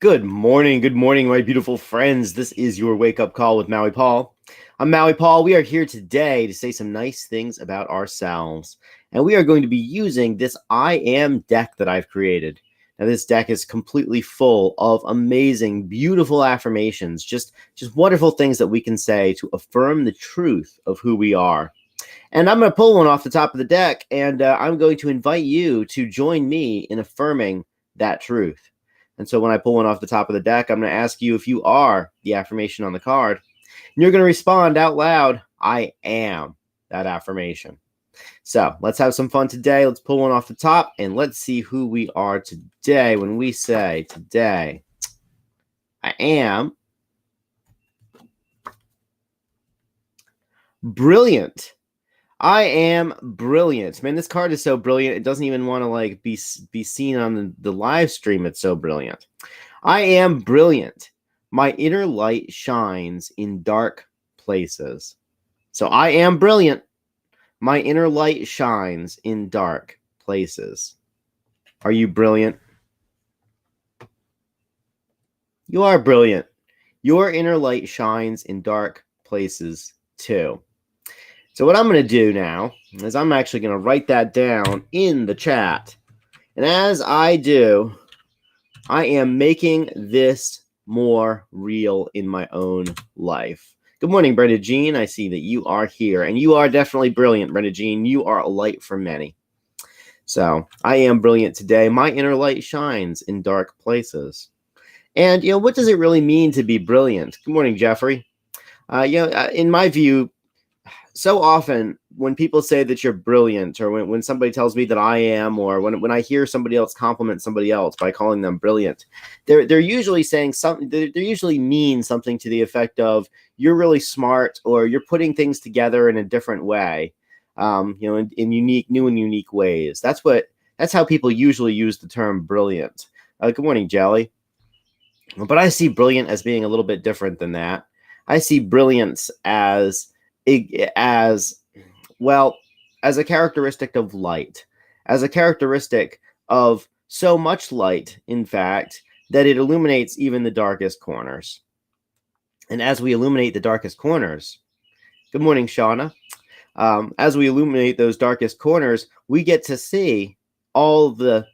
Good morning, my beautiful friends. This is your wake-up call with Maui Paul. I'm Maui Paul. We are here today to say some nice things about ourselves. And we are going to be using this I Am deck that I've created. Now, this deck is completely full of amazing, beautiful affirmations, just wonderful things that we can say to affirm the truth of who we are. And I'm going to pull one off the top of the deck, and I'm going to invite you to join me in affirming that truth. And so when I pull one off the top of the deck, I'm going to ask you if you are the affirmation on the card. And you're going to respond out loud, I am that affirmation. So let's have some fun today. Let's pull one off the top, and let's see who we are today when we say today, I am brilliant. I am brilliant. Man, this card is so brilliant. It doesn't even want to be seen on the live stream. It's so brilliant. I am brilliant. My inner light shines in dark places. So I am brilliant. My inner light shines in dark places. Are you brilliant? You are brilliant. Your inner light shines in dark places too. So what I'm going to do now is I'm actually going to write that down in the chat. And as I do, I am making this more real in my own life. Good morning, Brenda Jean. I see that you are here. And you are definitely brilliant, Brenda Jean. You are a light for many. So I am brilliant today. My inner light shines in dark places. And, what does it really mean to be brilliant? Good morning, Jeffrey. In my view, so often when people say that you're brilliant, or when somebody tells me that I am, or when I hear somebody else compliment somebody else by calling them brilliant, they're usually saying something. They usually mean something to the effect of you're really smart, or you're putting things together in a different way, in new and unique ways. That's how people usually use the term brilliant. Good morning, Jelly. But I see brilliant as being a little bit different than that. I see brilliance as a characteristic of light, as a characteristic of so much light, in fact, that it illuminates even the darkest corners. And as we illuminate the darkest corners, good morning, Shauna. As we illuminate those darkest corners, we get to see all the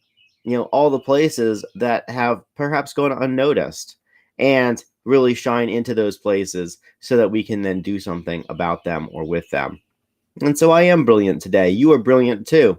places that have perhaps gone unnoticed, and really shine into those places so that we can then do something about them or with them. And so I am brilliant today. You are brilliant too.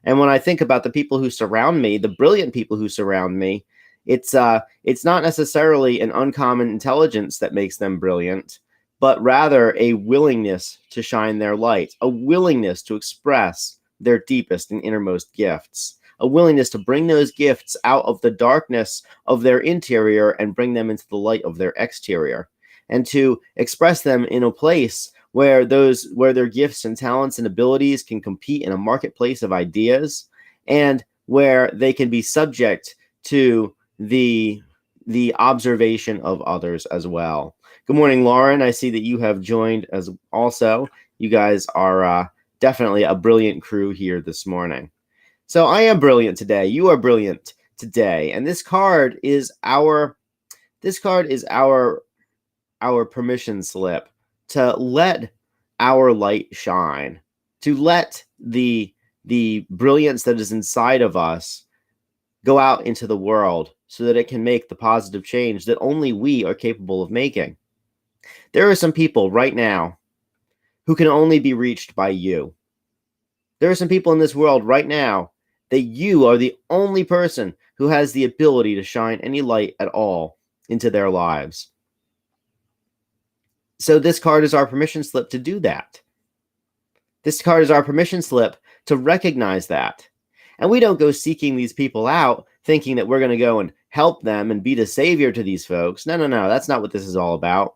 And when I think about the people who surround me, the brilliant people who surround me, it's not necessarily an uncommon intelligence that makes them brilliant, but rather a willingness to shine their light, a willingness to express their deepest and innermost gifts, a willingness to bring those gifts out of the darkness of their interior and bring them into the light of their exterior, and to express them in a place where their gifts and talents and abilities can compete in a marketplace of ideas, and where they can be subject to the observation of others as well. Good morning, Lauren. I see that you have joined as also. You guys are definitely a brilliant crew here this morning. So I am brilliant today. You are brilliant today. And this card is our permission slip to let our light shine, to let the brilliance that is inside of us go out into the world so that it can make the positive change that only we are capable of making. There are some people right now who can only be reached by you. There are some people in this world right now that you are the only person who has the ability to shine any light at all into their lives. So this card is our permission slip to do that. This card is our permission slip to recognize that. And we don't go seeking these people out thinking that we're going to go and help them and be the savior to these folks. No. That's not what this is all about.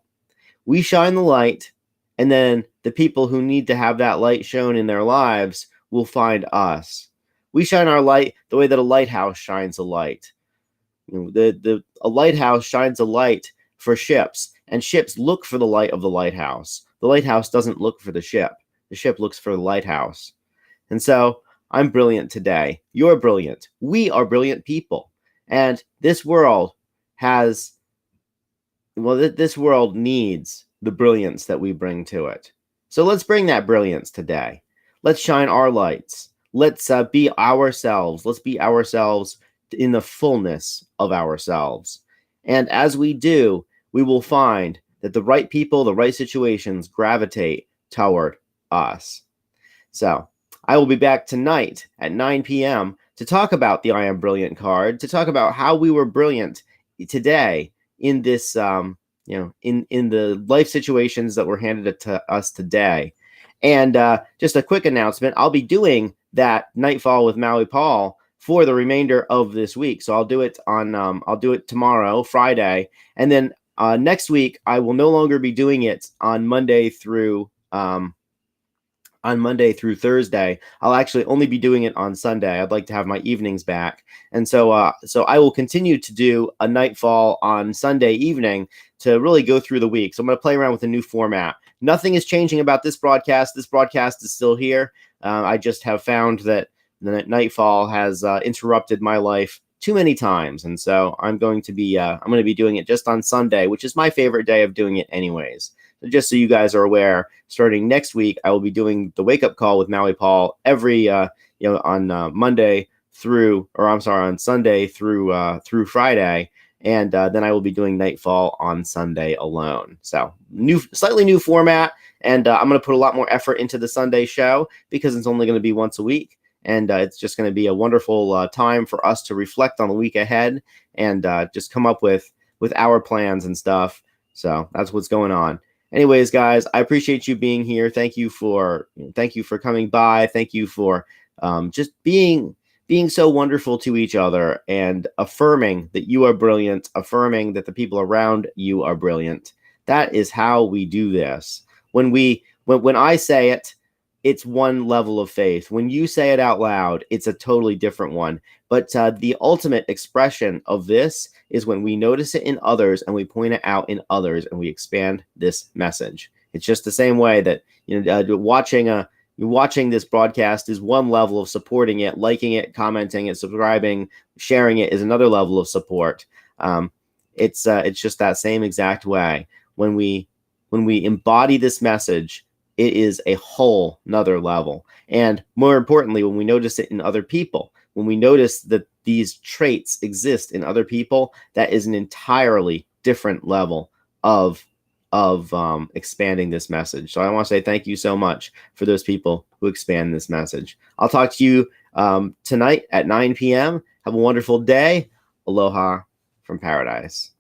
We shine the light, and then the people who need to have that light shown in their lives will find us. We shine our light the way that a lighthouse shines a light. A lighthouse shines a light for ships, and ships look for the light of the lighthouse. The lighthouse doesn't look for the ship. The ship looks for the lighthouse. And so I'm brilliant today. You're brilliant. We are brilliant people. And this world has, well, this world needs the brilliance that we bring to it. So let's bring that brilliance today. Let's shine our lights. Let's be ourselves. Let's be ourselves in the fullness of ourselves. And as we do, we will find that the right people, the right situations gravitate toward us. So I will be back tonight at 9 p.m. to talk about the I Am Brilliant card, to talk about how we were brilliant today in this, in the life situations that were handed to us today. And just a quick announcement, I'll be doing that Nightfall with Maui Paul for the remainder of this week. So I'll do it tomorrow, Friday, and then next week I will no longer be doing it on Monday through Thursday. I'll actually only be doing it on Sunday. I'd like to have my evenings back. And so I will continue to do a Nightfall on Sunday evening to really go through the week. So I'm going to play around with a new format. Nothing is changing about this broadcast. This broadcast is still here. I just have found that the Nightfall has interrupted my life too many times. And so I'm going to be doing it just on Sunday, which is my favorite day of doing it anyways. So just so you guys are aware, starting next week, I will be doing the wake up call with Maui Paul every, on Sunday through Friday. And then I will be doing Nightfall on Sunday alone. So slightly new format. And I'm going to put a lot more effort into the Sunday show because it's only going to be once a week. And it's just going to be a wonderful time for us to reflect on the week ahead and just come up with our plans and stuff. So that's what's going on. Anyways, guys, I appreciate you being here. Thank you for coming by. Thank you for just being so wonderful to each other and affirming that you are brilliant, affirming that the people around you are brilliant. That is how we do this. When I say it, it's one level of faith. When you say it out loud, it's a totally different one. But the ultimate expression of this is when we notice it in others and we point it out in others and we expand this message. It's just the same way that watching this broadcast is one level of supporting it, liking it, commenting it, subscribing, sharing it is another level of support. It's just that same exact way. When we embody this message, it is a whole nother level. And more importantly, when we notice it in other people, when we notice that these traits exist in other people, that is an entirely different level of expanding this message. So I want to say thank you so much for those people who expand this message. I'll talk to you tonight at 9 p.m. Have a wonderful day. Aloha from paradise.